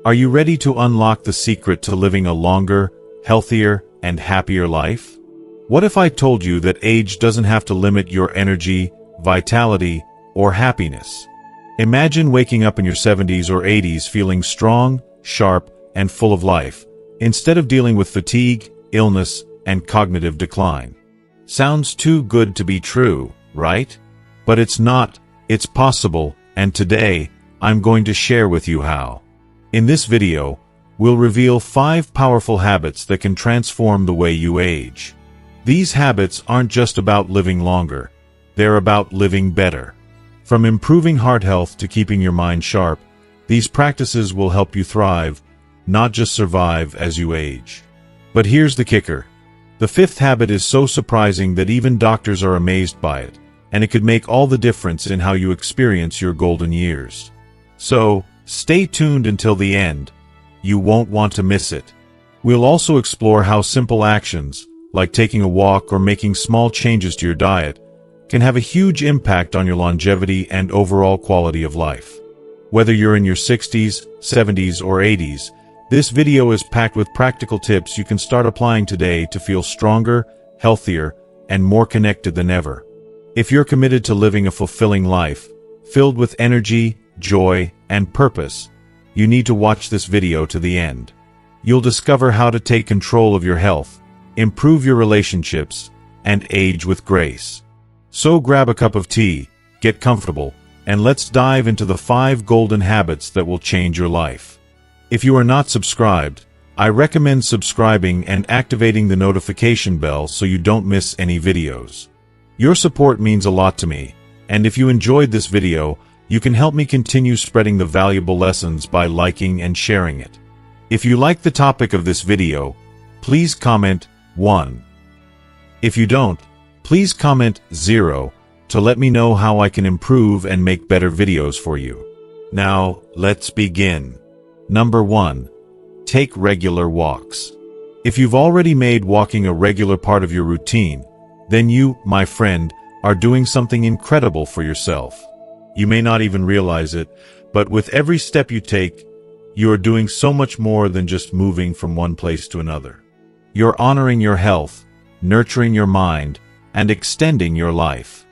Are you ready to unlock the secret to living a longer, healthier, and happier life? What if I told you that age doesn't have to limit your energy, vitality, or happiness? Imagine waking up in your 70s or 80s feeling strong, sharp, and full of life, instead of dealing with fatigue, illness, and cognitive decline. Sounds too good to be true, right? But it's not, it's possible, and today, I'm going to share with you how. In this video, we'll reveal 5 powerful habits that can transform the way you age. These habits aren't just about living longer, they're about living better. From improving heart health to keeping your mind sharp, these practices will help you thrive, not just survive as you age. But here's the kicker. The 5th habit is so surprising that even doctors are amazed by it, and it could make all the difference in how you experience your golden years. So, stay tuned until the end. You won't want to miss it. We'll also explore how simple actions, like taking a walk or making small changes to your diet, can have a huge impact on your longevity and overall quality of life. Whether you're in your 60s, 70s, or 80s, this video is packed with practical tips you can start applying today to feel stronger, healthier, and more connected than ever. If you're committed to living a fulfilling life, filled with energy, joy, and purpose, you need to watch this video to the end. You'll discover how to take control of your health, improve your relationships, and age with grace. So grab a cup of tea, get comfortable, and let's dive into the 5 golden habits that will change your life. If you are not subscribed, I recommend subscribing and activating the notification bell so you don't miss any videos. Your support means a lot to me, and if you enjoyed this video, you can help me continue spreading the valuable lessons by liking and sharing it. If you like the topic of this video, please comment 1. If you don't, please comment 0 to let me know how I can improve and make better videos for you. Now, let's begin. Number 1. Take regular walks. If you've already made walking a regular part of your routine, then you, my friend, are doing something incredible for yourself. You may not even realize it, but with every step you take, you are doing so much more than just moving from one place to another. You're honoring your health, nurturing your mind, and extending your life.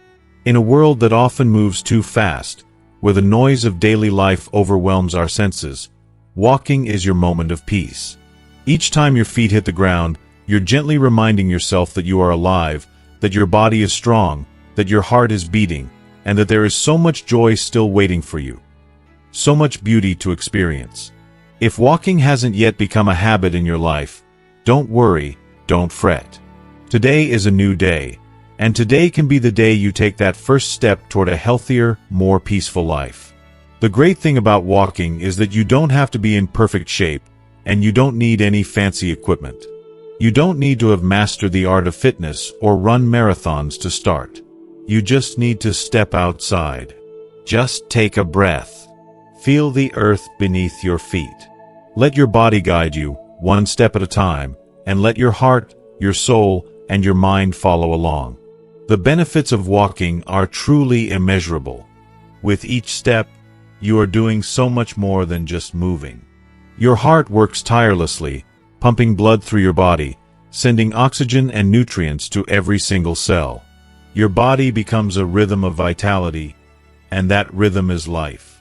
In a world that often moves too fast, where the noise of daily life overwhelms our senses, walking is your moment of peace. Each time your feet hit the ground, you're gently reminding yourself that you are alive, that your body is strong, that your heart is beating, and that there is so much joy still waiting for you. So much beauty to experience. If walking hasn't yet become a habit in your life, don't worry, don't fret. Today is a new day, and today can be the day you take that first step toward a healthier, more peaceful life. The great thing about walking is that you don't have to be in perfect shape, and you don't need any fancy equipment. You don't need to have mastered the art of fitness or run marathons to start. You just need to step outside. Just take a breath. Feel the earth beneath your feet. Let your body guide you, one step at a time, and let your heart, your soul, and your mind follow along. The benefits of walking are truly immeasurable. With each step, you are doing so much more than just moving. Your heart works tirelessly, pumping blood through your body, sending oxygen and nutrients to every single cell. Your body becomes a rhythm of vitality, and that rhythm is life.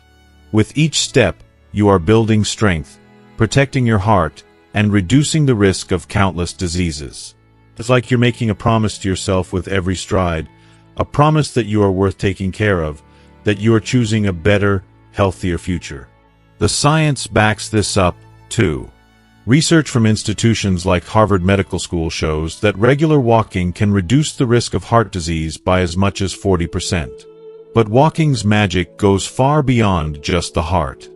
With each step, you are building strength, protecting your heart, and reducing the risk of countless diseases. It's like you're making a promise to yourself with every stride, a promise that you are worth taking care of, that you are choosing a better, healthier future. The science backs this up, too. Research from institutions like Harvard Medical School shows that regular walking can reduce the risk of heart disease by as much as 40%. But walking's magic goes far beyond just the heart.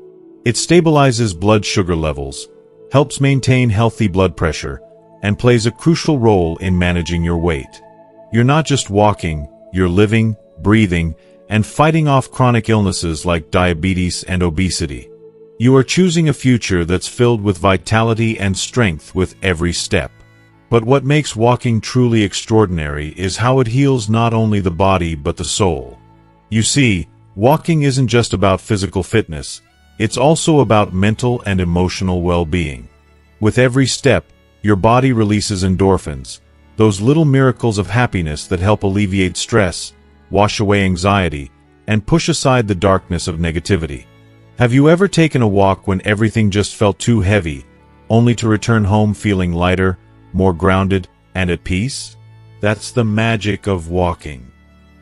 It stabilizes blood sugar levels, helps maintain healthy blood pressure, and plays a crucial role in managing your weight. You're not just walking, you're living, breathing, and fighting off chronic illnesses like diabetes and obesity. You are choosing a future that's filled with vitality and strength with every step. But what makes walking truly extraordinary is how it heals not only the body but the soul. You see, walking isn't just about physical fitness, it's also about mental and emotional well-being. With every step, your body releases endorphins, those little miracles of happiness that help alleviate stress, wash away anxiety, and push aside the darkness of negativity. Have you ever taken a walk when everything just felt too heavy, only to return home feeling lighter, more grounded, and at peace? That's the magic of walking.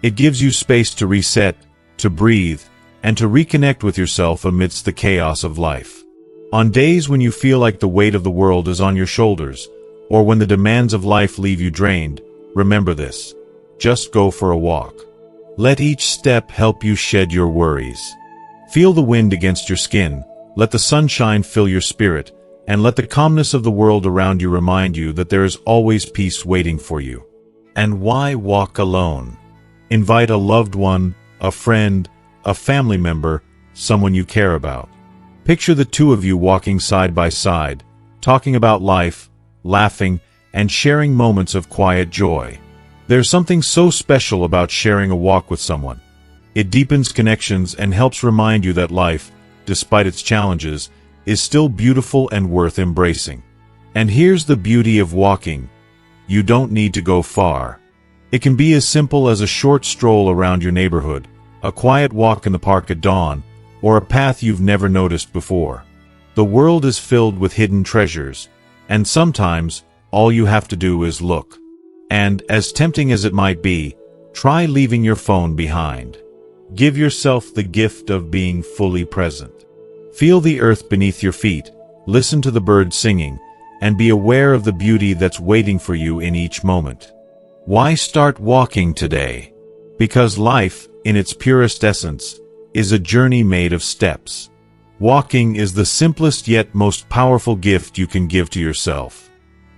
It gives you space to reset, to breathe, and to reconnect with yourself amidst the chaos of life. On days when you feel like the weight of the world is on your shoulders, or when the demands of life leave you drained, remember this: just go for a walk. Let each step help you shed your worries. Feel the wind against your skin, let the sunshine fill your spirit, and let the calmness of the world around you remind you that there is always peace waiting for you. And why walk alone? Invite a loved one, a friend, a family member, someone you care about. Picture the two of you walking side by side, talking about life, laughing, and sharing moments of quiet joy. There's something so special about sharing a walk with someone. It deepens connections and helps remind you that life, despite its challenges, is still beautiful and worth embracing. And here's the beauty of walking: you don't need to go far. It can be as simple as a short stroll around your neighborhood, a quiet walk in the park at dawn, or a path you've never noticed before. The world is filled with hidden treasures, and sometimes all you have to do is look. And, as tempting as it might be, try leaving your phone behind. Give yourself the gift of being fully present. Feel the earth beneath your feet, listen to the birds singing, and be aware of the beauty that's waiting for you in each moment. Why start walking today? Because life, in its purest essence, is a journey made of steps. Walking is the simplest yet most powerful gift you can give to yourself.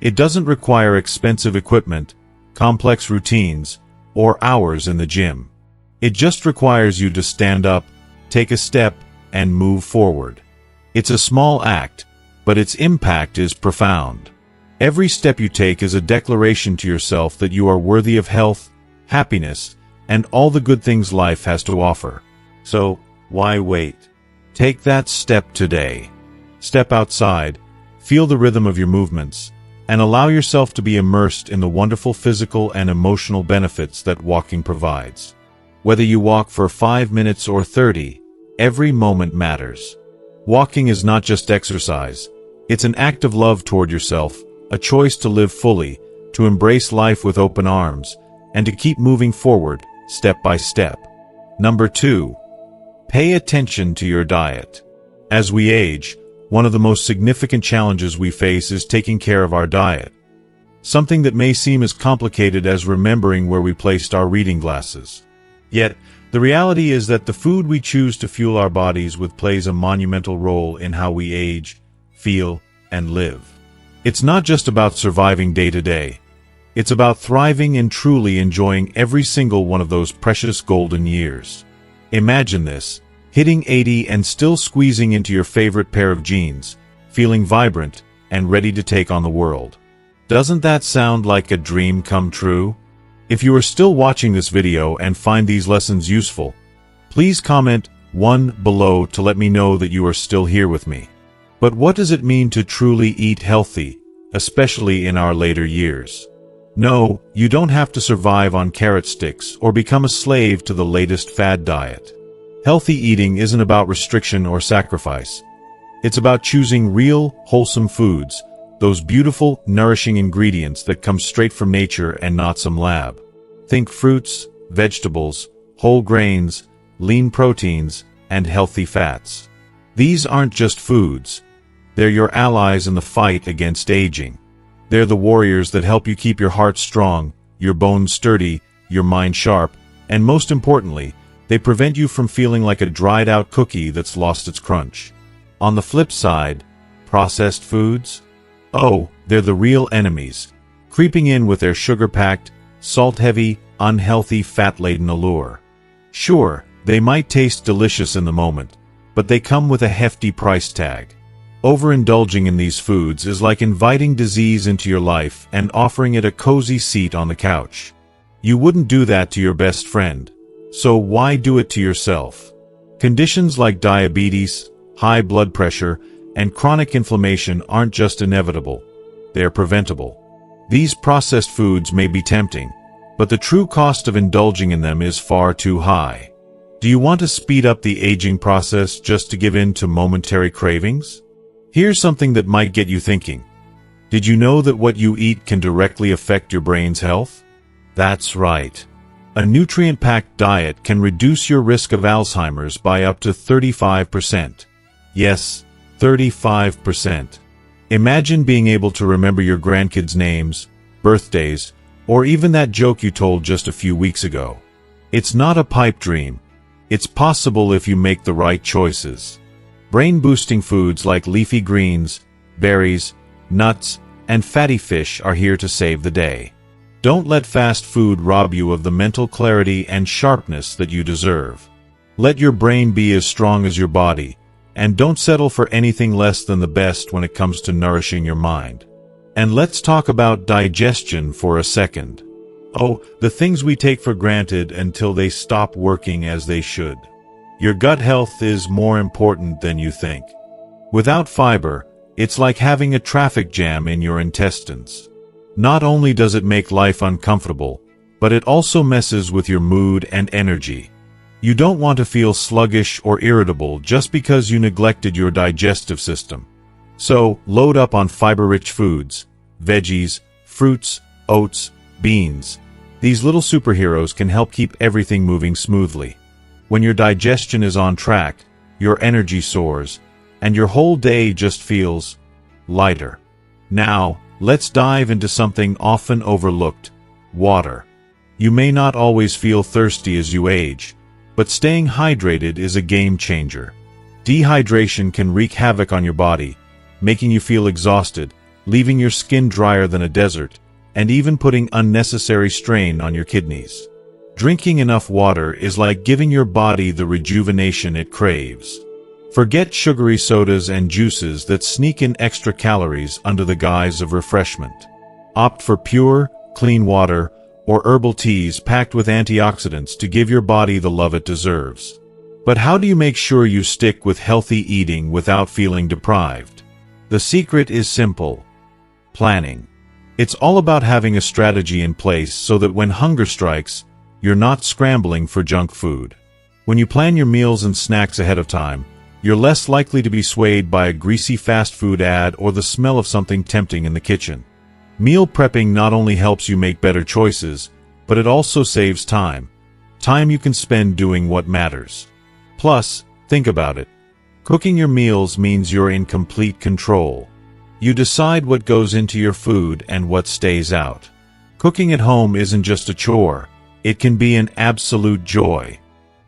It doesn't require expensive equipment, complex routines, or hours in the gym. It just requires you to stand up, take a step, and move forward. It's a small act, but its impact is profound. Every step you take is a declaration to yourself that you are worthy of health, happiness, and all the good things life has to offer. So, why wait? Take that step today. Step outside, feel the rhythm of your movements, and allow yourself to be immersed in the wonderful physical and emotional benefits that walking provides. Whether you walk for 5 minutes or 30, every moment matters. Walking is not just exercise. It's an act of love toward yourself, a choice to live fully, to embrace life with open arms, and to keep moving forward, step by step. Number 2. Pay attention to your diet. As we age, one of the most significant challenges we face is taking care of our diet. Something that may seem as complicated as remembering where we placed our reading glasses. Yet, the reality is that the food we choose to fuel our bodies with plays a monumental role in how we age, feel, and live. It's not just about surviving day to day. It's about thriving and truly enjoying every single one of those precious golden years. Imagine this: hitting 80 and still squeezing into your favorite pair of jeans, feeling vibrant and ready to take on the world. Doesn't that sound like a dream come true? If you are still watching this video and find these lessons useful, please comment 1 below to let me know that you are still here with me. But what does it mean to truly eat healthy, especially in our later years? No, you don't have to survive on carrot sticks or become a slave to the latest fad diet. Healthy eating isn't about restriction or sacrifice. It's about choosing real, wholesome foods, those beautiful, nourishing ingredients that come straight from nature and not some lab. Think fruits, vegetables, whole grains, lean proteins, and healthy fats. These aren't just foods. They're your allies in the fight against aging. They're the warriors that help you keep your heart strong, your bones sturdy, your mind sharp, and most importantly, they prevent you from feeling like a dried-out cookie that's lost its crunch. On the flip side, processed foods? Oh, they're the real enemies, creeping in with their sugar-packed, salt-heavy, unhealthy, fat-laden allure. Sure, they might taste delicious in the moment, but they come with a hefty price tag. Overindulging in these foods is like inviting disease into your life and offering it a cozy seat on the couch. You wouldn't do that to your best friend, so why do it to yourself? Conditions like diabetes, high blood pressure, and chronic inflammation aren't just inevitable, they're preventable. These processed foods may be tempting, but the true cost of indulging in them is far too high. Do you want to speed up the aging process just to give in to momentary cravings? Here's something that might get you thinking. Did you know that what you eat can directly affect your brain's health? That's right. A nutrient-packed diet can reduce your risk of Alzheimer's by up to 35%. Yes, 35%. Imagine being able to remember your grandkids' names, birthdays, or even that joke you told just a few weeks ago. It's not a pipe dream. It's possible if you make the right choices. Brain-boosting foods like leafy greens, berries, nuts, and fatty fish are here to save the day. Don't let fast food rob you of the mental clarity and sharpness that you deserve. Let your brain be as strong as your body, and don't settle for anything less than the best when it comes to nourishing your mind. And let's talk about digestion for a second. Oh, the things we take for granted until they stop working as they should. Your gut health is more important than you think. Without fiber, it's like having a traffic jam in your intestines. Not only does it make life uncomfortable, but it also messes with your mood and energy. You don't want to feel sluggish or irritable just because you neglected your digestive system. So, load up on fiber-rich foods, veggies, fruits, oats, beans. These little superheroes can help keep everything moving smoothly. When your digestion is on track, your energy soars, and your whole day just feels lighter. Now, let's dive into something often overlooked: water. You may not always feel thirsty as you age, but staying hydrated is a game changer. Dehydration can wreak havoc on your body, making you feel exhausted, leaving your skin drier than a desert, and even putting unnecessary strain on your kidneys. Drinking enough water is like giving your body the rejuvenation it craves. Forget sugary sodas and juices that sneak in extra calories under the guise of refreshment. Opt for pure, clean water or herbal teas packed with antioxidants to give your body the love it deserves. But how do you make sure you stick with healthy eating without feeling deprived? The secret is simple: planning. It's all about having a strategy in place so that when hunger strikes, you're not scrambling for junk food. When you plan your meals and snacks ahead of time, you're less likely to be swayed by a greasy fast food ad or the smell of something tempting in the kitchen. Meal prepping not only helps you make better choices, but it also saves time. Time you can spend doing what matters. Plus, think about it. Cooking your meals means you're in complete control. You decide what goes into your food and what stays out. Cooking at home isn't just a chore. It can be an absolute joy.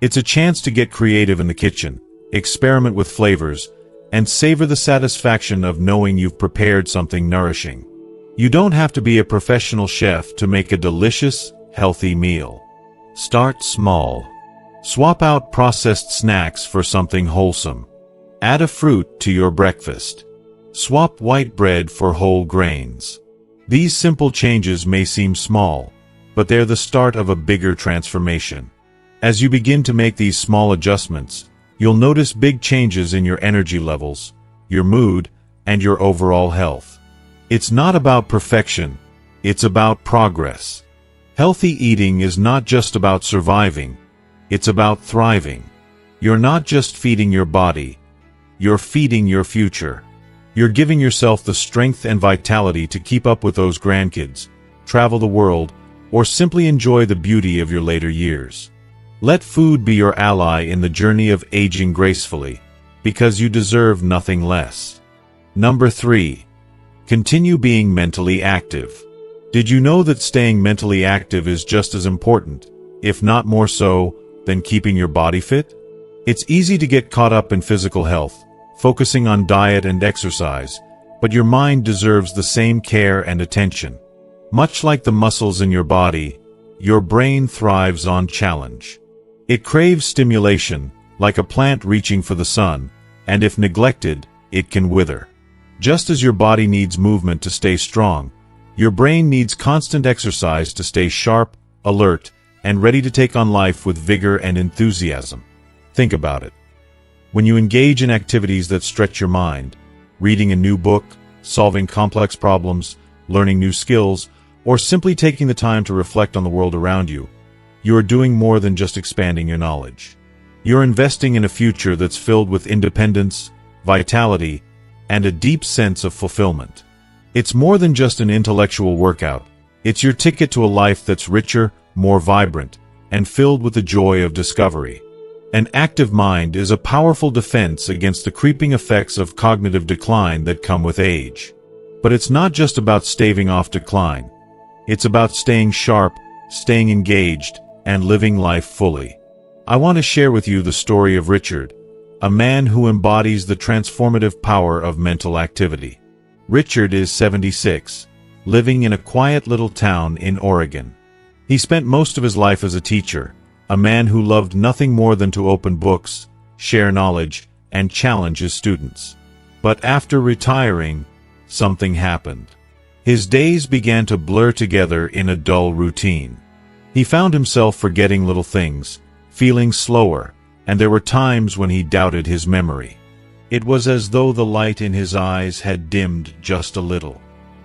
It's a chance to get creative in the kitchen, experiment with flavors, and savor the satisfaction of knowing you've prepared something nourishing. You don't have to be a professional chef to make a delicious, healthy meal. Start small. Swap out processed snacks for something wholesome. Add a fruit to your breakfast. Swap white bread for whole grains. These simple changes may seem small, but they're the start of a bigger transformation. As you begin to make these small adjustments, you'll notice big changes in your energy levels, your mood, and your overall health. It's not about perfection, it's about progress. Healthy eating is not just about surviving, it's about thriving. You're not just feeding your body, you're feeding your future. You're giving yourself the strength and vitality to keep up with those grandkids, travel the world, or simply enjoy the beauty of your later years. Let food be your ally in the journey of aging gracefully, because you deserve nothing less. Number 3. Continue being mentally active. Did you know that staying mentally active is just as important, if not more so, than keeping your body fit? It's easy to get caught up in physical health, focusing on diet and exercise, but your mind deserves the same care and attention. Much like the muscles in your body, your brain thrives on challenge. It craves stimulation, like a plant reaching for the sun, and if neglected, it can wither. Just as your body needs movement to stay strong, your brain needs constant exercise to stay sharp, alert, and ready to take on life with vigor and enthusiasm. Think about it. When you engage in activities that stretch your mind, reading a new book, solving complex problems, learning new skills, or simply taking the time to reflect on the world around you, you are doing more than just expanding your knowledge. You're investing in a future that's filled with independence, vitality, and a deep sense of fulfillment. It's more than just an intellectual workout. It's your ticket to a life that's richer, more vibrant, and filled with the joy of discovery. An active mind is a powerful defense against the creeping effects of cognitive decline that come with age. But it's not just about staving off decline. It's about staying sharp, staying engaged, and living life fully. I want to share with you the story of Richard, a man who embodies the transformative power of mental activity. Richard is 76, living in a quiet little town in Oregon. He spent most of his life as a teacher, a man who loved nothing more than to open books, share knowledge, and challenge his students. But after retiring, something happened. His days began to blur together in a dull routine. He found himself forgetting little things, feeling slower, and there were times when he doubted his memory. It was as though the light in his eyes had dimmed just a little.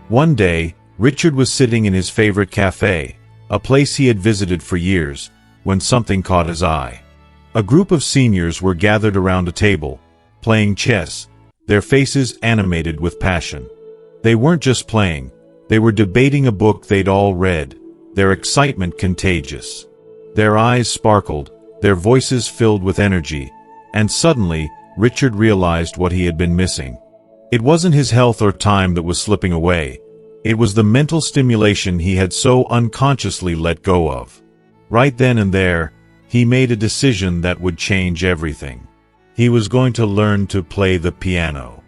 One day, Richard was sitting in his favorite cafe, a place he had visited for years, when something caught his eye. A group of seniors were gathered around a table, playing chess, their faces animated with passion. They weren't just playing, they were debating a book they'd all read, their excitement contagious. Their eyes sparkled, their voices filled with energy, and suddenly, Richard realized what he had been missing. It wasn't his health or time that was slipping away. It was the mental stimulation he had so unconsciously let go of. Right then and there, he made a decision that would change everything. He was going to learn to play the piano.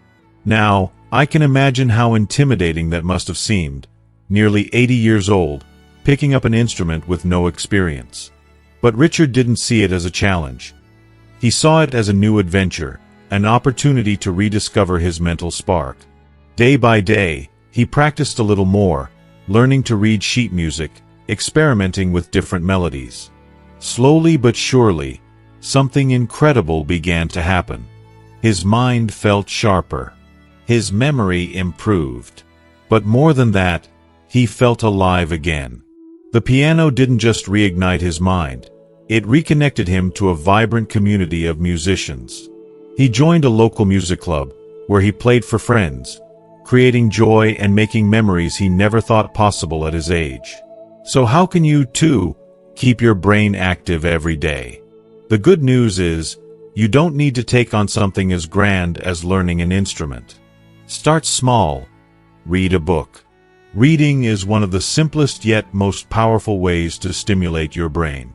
Now, I can imagine how intimidating that must have seemed, nearly 80 years old, picking up an instrument with no experience. But Richard didn't see it as a challenge. He saw it as a new adventure, an opportunity to rediscover his mental spark. Day by day, he practiced a little more, learning to read sheet music, experimenting with different melodies. Slowly but surely, something incredible began to happen. His mind felt sharper. His memory improved. But more than that, he felt alive again. The piano didn't just reignite his mind. It reconnected him to a vibrant community of musicians. He joined a local music club, where he played for friends, creating joy and making memories he never thought possible at his age. So how can you, too, keep your brain active every day? The good news is, you don't need to take on something as grand as learning an instrument. Start small. Read a book. Reading is one of the simplest yet most powerful ways to stimulate your brain.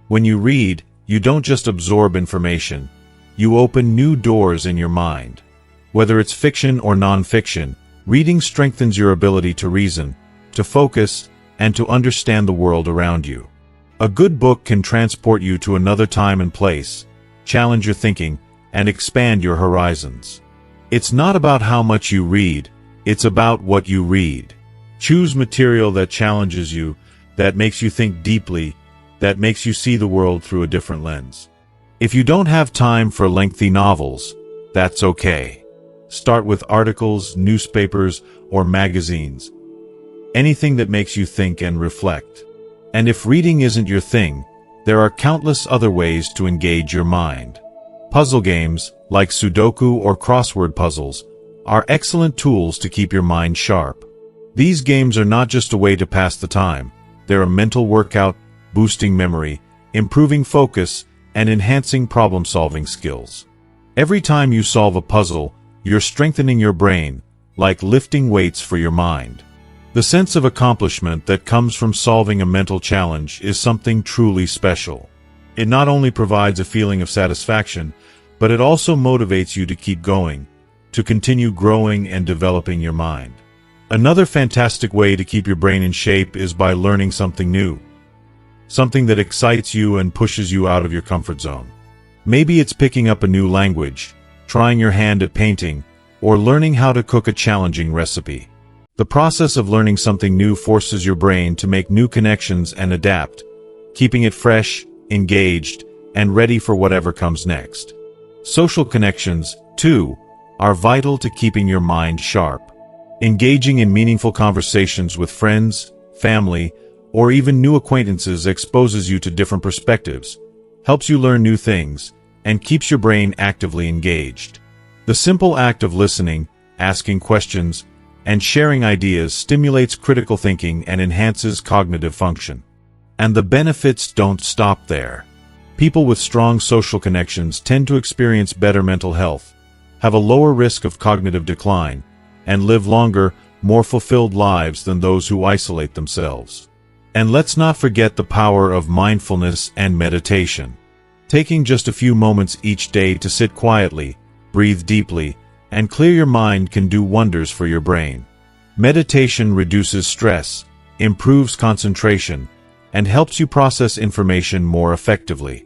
When you read, you don't just absorb information, you open new doors in your mind. Whether it's fiction or non-fiction, reading strengthens your ability to reason, to focus, and to understand the world around you. A good book can transport you to another time and place, challenge your thinking, and expand your horizons. It's not about how much you read, it's about what you read. Choose material that challenges you, that makes you think deeply, that makes you see the world through a different lens. If you don't have time for lengthy novels, that's okay. Start with articles, newspapers, or magazines. Anything that makes you think and reflect. And if reading isn't your thing, there are countless other ways to engage your mind. Puzzle games, like Sudoku or crossword puzzles, are excellent tools to keep your mind sharp. These games are not just a way to pass the time, they're a mental workout, boosting memory, improving focus, and enhancing problem-solving skills. Every time you solve a puzzle, you're strengthening your brain, like lifting weights for your mind. The sense of accomplishment that comes from solving a mental challenge is something truly special. It not only provides a feeling of satisfaction, but it also motivates you to keep going, to continue growing and developing your mind. Another fantastic way to keep your brain in shape is by learning something new. Something that excites you and pushes you out of your comfort zone. Maybe it's picking up a new language, trying your hand at painting, or learning how to cook a challenging recipe. The process of learning something new forces your brain to make new connections and adapt, keeping it fresh, engaged, and ready for whatever comes next. Social connections, too, are vital to keeping your mind sharp. Engaging in meaningful conversations with friends, family, or even new acquaintances exposes you to different perspectives, helps you learn new things, and keeps your brain actively engaged. The simple act of listening, asking questions, and sharing ideas stimulates critical thinking and enhances cognitive function. And the benefits don't stop there. People with strong social connections tend to experience better mental health, have a lower risk of cognitive decline, and live longer, more fulfilled lives than those who isolate themselves. And let's not forget the power of mindfulness and meditation. Taking just a few moments each day to sit quietly, breathe deeply, and clear your mind can do wonders for your brain. Meditation reduces stress, improves concentration, and helps you process information more effectively.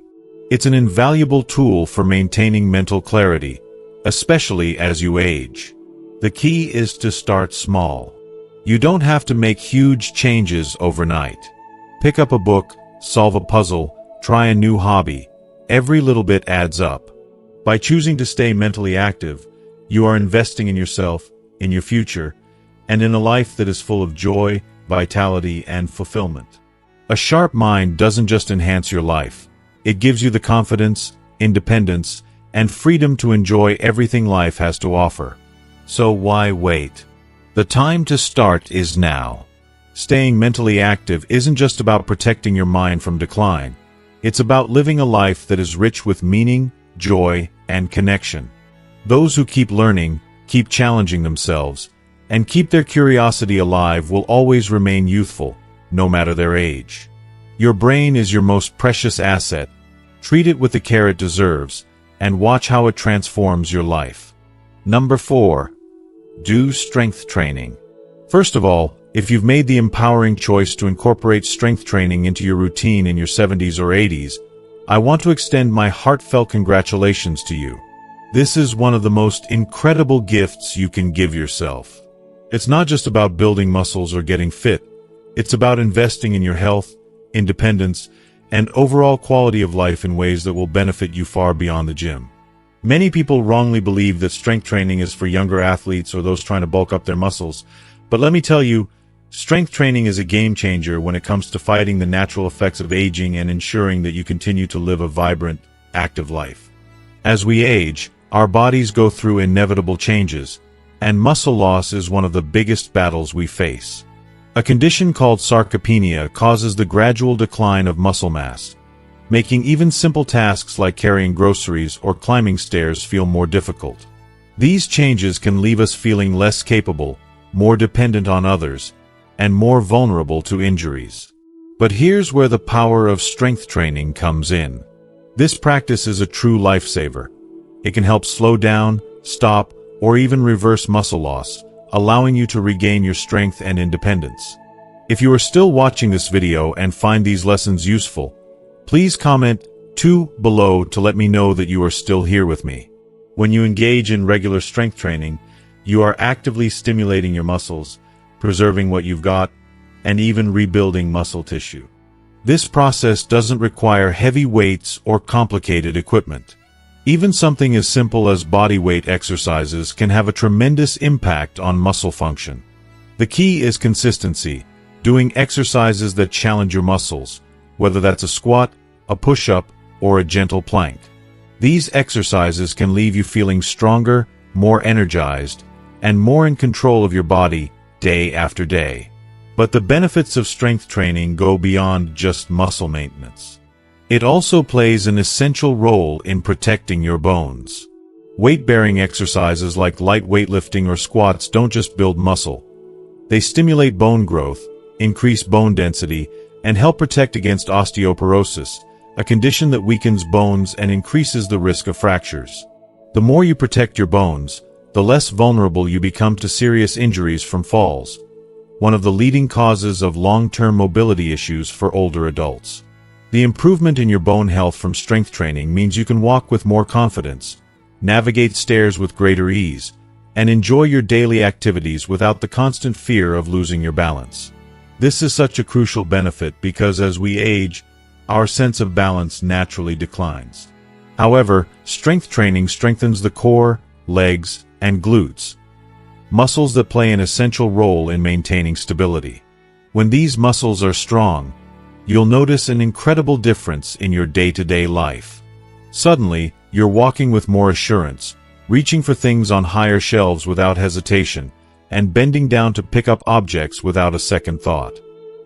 It's an invaluable tool for maintaining mental clarity, especially as you age. The key is to start small. You don't have to make huge changes overnight. Pick up a book, solve a puzzle, try a new hobby. Every little bit adds up. By choosing to stay mentally active, you are investing in yourself, in your future, and in a life that is full of joy, vitality, and fulfillment. A sharp mind doesn't just enhance your life. It gives you the confidence, independence, and freedom to enjoy everything life has to offer. So why wait? The time to start is now. Staying mentally active isn't just about protecting your mind from decline. It's about living a life that is rich with meaning, joy, and connection. Those who keep learning, keep challenging themselves, and keep their curiosity alive will always remain youthful, no matter their age. Your brain is your most precious asset. Treat it with the care it deserves, and watch how it transforms your life. Number 4. Do strength training. First of all, if you've made the empowering choice to incorporate strength training into your routine in your 70s or 80s, I want to extend my heartfelt congratulations to you. This is one of the most incredible gifts you can give yourself. It's not just about building muscles or getting fit. It's about investing in your health, independence, and overall quality of life in ways that will benefit you far beyond the gym. Many people wrongly believe that strength training is for younger athletes or those trying to bulk up their muscles, but let me tell you, strength training is a game changer when it comes to fighting the natural effects of aging and ensuring that you continue to live a vibrant, active life. As we age, our bodies go through inevitable changes, and muscle loss is one of the biggest battles we face. A condition called sarcopenia causes the gradual decline of muscle mass, making even simple tasks like carrying groceries or climbing stairs feel more difficult. These changes can leave us feeling less capable, more dependent on others, and more vulnerable to injuries. But here's where the power of strength training comes in. This practice is a true lifesaver. It can help slow down, stop, or even reverse muscle loss, allowing you to regain your strength and independence. If you are still watching this video and find these lessons useful, please comment 2 below to let me know that you are still here with me. When you engage in regular strength training, you are actively stimulating your muscles, preserving what you've got, and even rebuilding muscle tissue. This process doesn't require heavy weights or complicated equipment. Even something as simple as body weight exercises can have a tremendous impact on muscle function. The key is consistency, doing exercises that challenge your muscles, whether that's a squat, a push-up, or a gentle plank. These exercises can leave you feeling stronger, more energized, and more in control of your body day after day. But the benefits of strength training go beyond just muscle maintenance. It also plays an essential role in protecting your bones. Weight-bearing exercises like light weightlifting or squats don't just build muscle. They stimulate bone growth, increase bone density, and help protect against osteoporosis, a condition that weakens bones and increases the risk of fractures. The more you protect your bones, the less vulnerable you become to serious injuries from falls, one of the leading causes of long-term mobility issues for older adults. The improvement in your bone health from strength training means you can walk with more confidence, navigate stairs with greater ease, and enjoy your daily activities without the constant fear of losing your balance. This is such a crucial benefit because as we age, our sense of balance naturally declines. However, strength training strengthens the core, legs, and glutes, muscles that play an essential role in maintaining stability. When these muscles are strong, you'll notice an incredible difference in your day-to-day life. Suddenly, you're walking with more assurance, reaching for things on higher shelves without hesitation, and bending down to pick up objects without a second thought.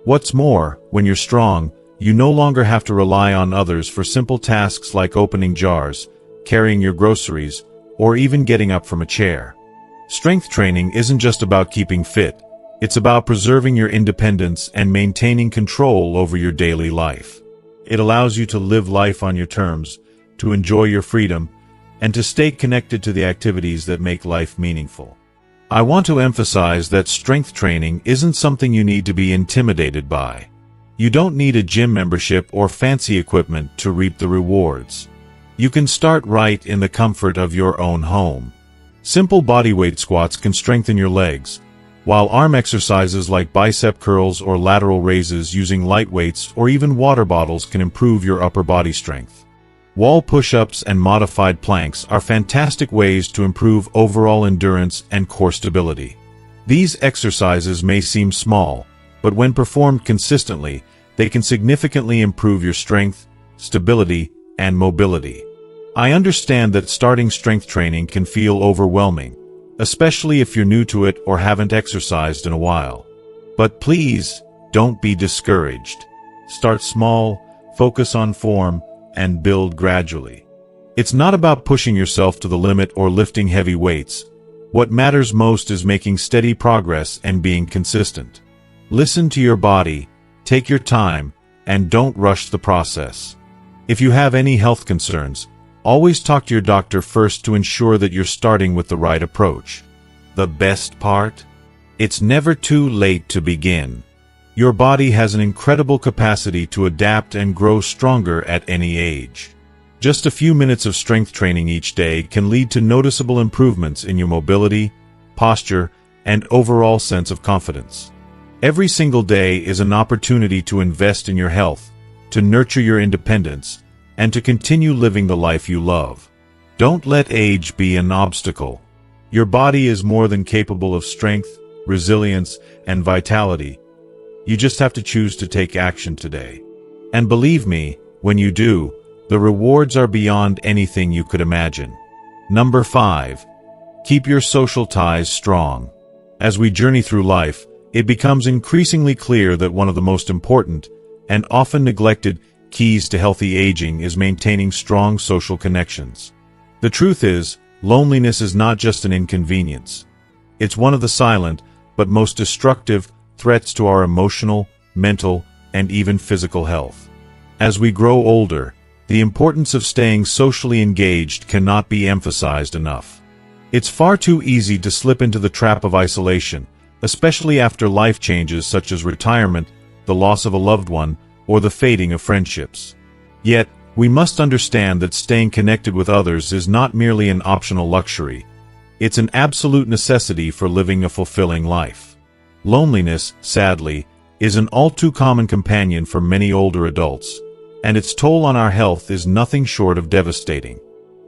What's more, when you're strong, you no longer have to rely on others for simple tasks like opening jars, carrying your groceries, or even getting up from a chair. Strength training isn't just about keeping fit, it's about preserving your independence and maintaining control over your daily life. It allows you to live life on your terms, to enjoy your freedom, and to stay connected to the activities that make life meaningful. I want to emphasize that strength training isn't something you need to be intimidated by. You don't need a gym membership or fancy equipment to reap the rewards. You can start right in the comfort of your own home. Simple bodyweight squats can strengthen your legs, while arm exercises like bicep curls or lateral raises using light weights or even water bottles can improve your upper body strength. Wall push-ups and modified planks are fantastic ways to improve overall endurance and core stability. These exercises may seem small, but when performed consistently, they can significantly improve your strength, stability, and mobility. I understand that starting strength training can feel overwhelming, especially if you're new to it or haven't exercised in a while. But please, don't be discouraged. Start small, focus on form, and build gradually. It's not about pushing yourself to the limit or lifting heavy weights. What matters most is making steady progress and being consistent. Listen to your body, take your time, and don't rush the process. If you have any health concerns, always talk to your doctor first to ensure that you're starting with the right approach. The best part? It's never too late to begin. Your body has an incredible capacity to adapt and grow stronger at any age. Just a few minutes of strength training each day can lead to noticeable improvements in your mobility, posture, and overall sense of confidence. Every single day is an opportunity to invest in your health, to nurture your independence, and to continue living the life you love. Don't let age be an obstacle. Your body is more than capable of strength, resilience, and vitality. You just have to choose to take action today. And believe me, when you do, the rewards are beyond anything you could imagine. Number 5. Keep your social ties strong. As we journey through life, it becomes increasingly clear that one of the most important, and often neglected, keys to healthy aging is maintaining strong social connections. The truth is, loneliness is not just an inconvenience. It's one of the silent, but most destructive, threats to our emotional, mental, and even physical health. As we grow older, the importance of staying socially engaged cannot be emphasized enough. It's far too easy to slip into the trap of isolation, especially after life changes such as retirement, the loss of a loved one, or the fading of friendships. Yet, we must understand that staying connected with others is not merely an optional luxury. It's an absolute necessity for living a fulfilling life. Loneliness, sadly, is an all too common companion for many older adults, and its toll on our health is nothing short of devastating.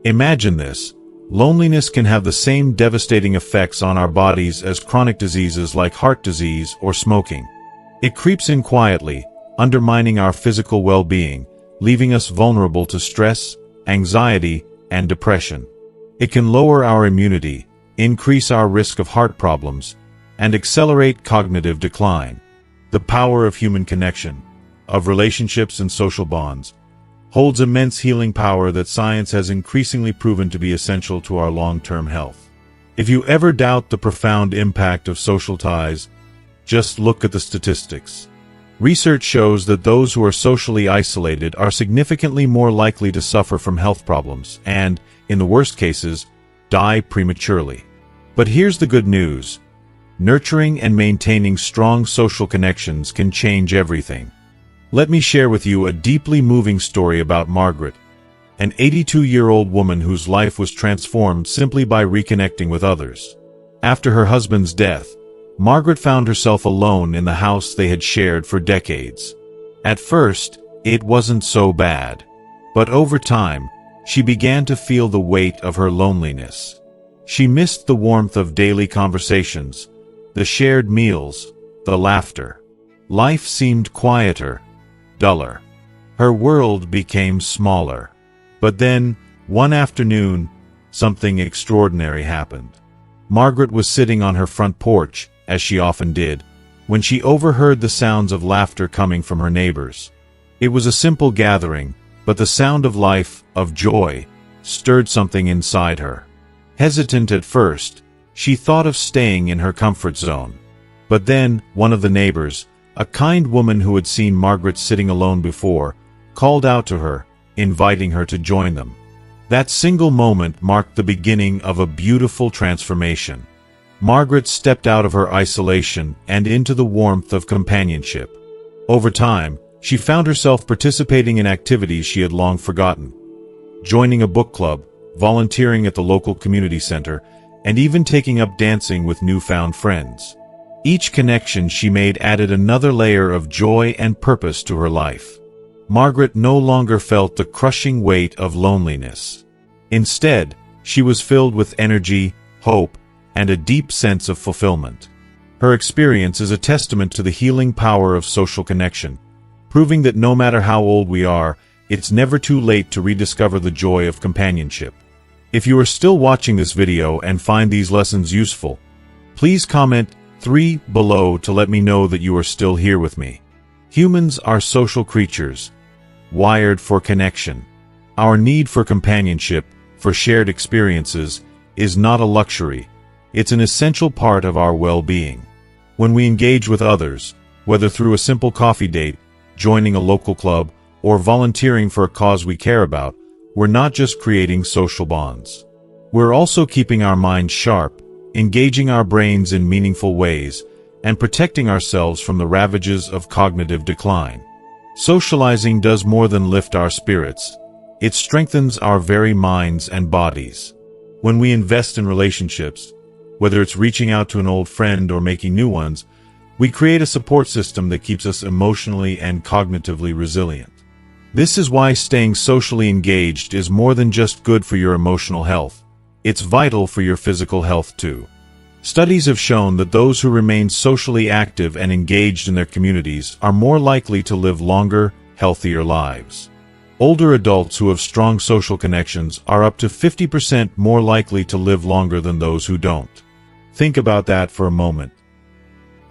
Imagine this. Loneliness can have the same devastating effects on our bodies as chronic diseases like heart disease or smoking. It creeps in quietly, undermining our physical well-being, leaving us vulnerable to stress, anxiety, and depression. It can lower our immunity, increase our risk of heart problems, and accelerate cognitive decline. The power of human connection, of relationships and social bonds, holds immense healing power that science has increasingly proven to be essential to our long-term health. If you ever doubt the profound impact of social ties, just look at the statistics. Research shows that those who are socially isolated are significantly more likely to suffer from health problems and, in the worst cases, die prematurely. But here's the good news. Nurturing and maintaining strong social connections can change everything. Let me share with you a deeply moving story about Margaret, an 82-year-old woman whose life was transformed simply by reconnecting with others. After her husband's death, Margaret found herself alone in the house they had shared for decades. At first, it wasn't so bad. But over time, she began to feel the weight of her loneliness. She missed the warmth of daily conversations, the shared meals, the laughter. Life seemed quieter, duller. Her world became smaller. But then, one afternoon, something extraordinary happened. Margaret was sitting on her front porch, as she often did, when she overheard the sounds of laughter coming from her neighbors. It was a simple gathering, but the sound of life, of joy, stirred something inside her. Hesitant at first, she thought of staying in her comfort zone. But then, one of the neighbors, a kind woman who had seen Margaret sitting alone before, called out to her, inviting her to join them. That single moment marked the beginning of a beautiful transformation. Margaret stepped out of her isolation and into the warmth of companionship. Over time, she found herself participating in activities she had long forgotten. Joining a book club, volunteering at the local community center, and even taking up dancing with newfound friends. Each connection she made added another layer of joy and purpose to her life. Margaret no longer felt the crushing weight of loneliness. Instead, she was filled with energy, hope, and a deep sense of fulfillment. Her experience is a testament to the healing power of social connection, proving that no matter how old we are, it's never too late to rediscover the joy of companionship. If you are still watching this video and find these lessons useful, please comment 3 below to let me know that you are still here with me. Humans are social creatures, wired for connection. Our need for companionship, for shared experiences, is not a luxury. It's an essential part of our well-being. When we engage with others, whether through a simple coffee date, joining a local club, or volunteering for a cause we care about, we're not just creating social bonds. We're also keeping our minds sharp, engaging our brains in meaningful ways, and protecting ourselves from the ravages of cognitive decline. Socializing does more than lift our spirits. It strengthens our very minds and bodies. When we invest in relationships, whether it's reaching out to an old friend or making new ones, we create a support system that keeps us emotionally and cognitively resilient. This is why staying socially engaged is more than just good for your emotional health. It's vital for your physical health too. Studies have shown that those who remain socially active and engaged in their communities are more likely to live longer, healthier lives. Older adults who have strong social connections are up to 50% more likely to live longer than those who don't. Think about that for a moment.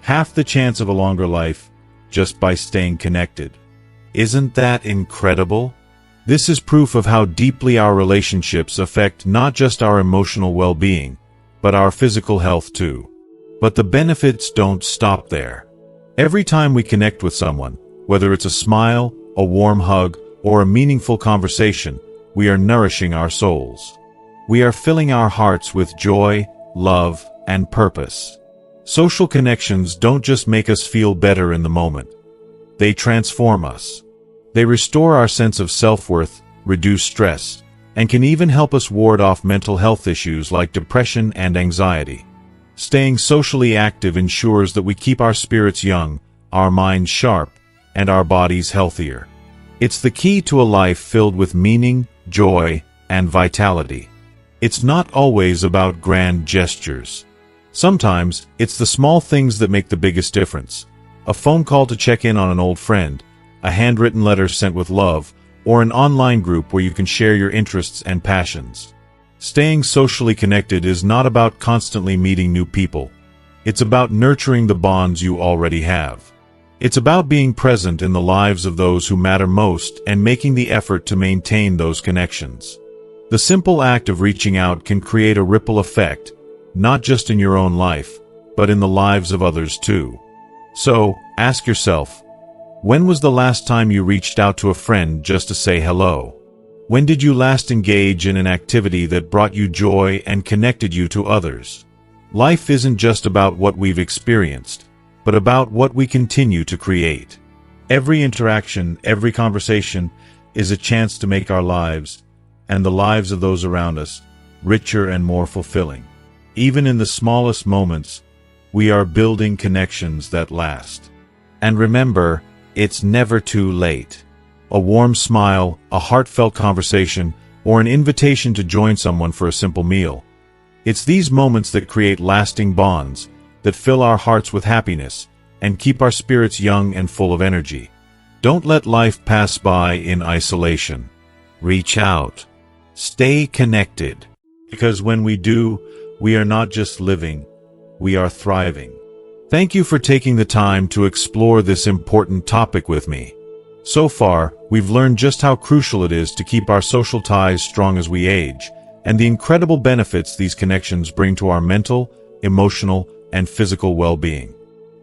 Half the chance of a longer life, just by staying connected. Isn't that incredible? This is proof of how deeply our relationships affect not just our emotional well-being, but our physical health too. But the benefits don't stop there. Every time we connect with someone, whether it's a smile, a warm hug, or a meaningful conversation, we are nourishing our souls. We are filling our hearts with joy, love, and purpose. Social connections don't just make us feel better in the moment. They transform us. They restore our sense of self-worth, reduce stress, and can even help us ward off mental health issues like depression and anxiety. Staying socially active ensures that we keep our spirits young, our minds sharp, and our bodies healthier. It's the key to a life filled with meaning, joy, and vitality. It's not always about grand gestures. Sometimes, it's the small things that make the biggest difference. A phone call to check in on an old friend, a handwritten letter sent with love, or an online group where you can share your interests and passions. Staying socially connected is not about constantly meeting new people. It's about nurturing the bonds you already have. It's about being present in the lives of those who matter most and making the effort to maintain those connections. The simple act of reaching out can create a ripple effect, not just in your own life, but in the lives of others too. So, ask yourself, when was the last time you reached out to a friend just to say hello? When did you last engage in an activity that brought you joy and connected you to others? Life isn't just about what we've experienced, but about what we continue to create. Every interaction, every conversation is a chance to make our lives, and the lives of those around us, richer and more fulfilling. Even in the smallest moments, we are building connections that last. And remember, it's never too late. A warm smile, a heartfelt conversation, or an invitation to join someone for a simple meal. It's these moments that create lasting bonds, that fill our hearts with happiness, and keep our spirits young and full of energy. Don't let life pass by in isolation. Reach out. Stay connected. Because when we do, we are not just living, we are thriving. Thank you for taking the time to explore this important topic with me. So far, we've learned just how crucial it is to keep our social ties strong as we age, and the incredible benefits these connections bring to our mental, emotional, and physical well-being.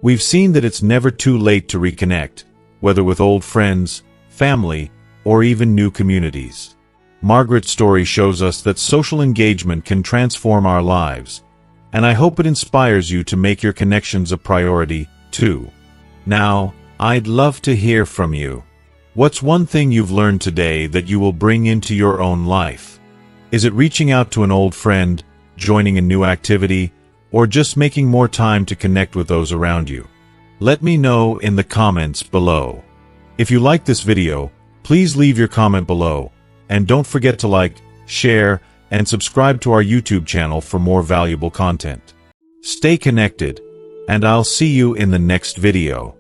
We've seen that it's never too late to reconnect, whether with old friends, family, or even new communities. Margaret's story shows us that social engagement can transform our lives, and I hope it inspires you to make your connections a priority, too. Now, I'd love to hear from you. What's one thing you've learned today that you will bring into your own life? Is it reaching out to an old friend, joining a new activity, or just making more time to connect with those around you? Let me know in the comments below. If you like this video, please leave your comment below, and don't forget to like, share, and subscribe to our YouTube channel for more valuable content. Stay connected, and I'll see you in the next video.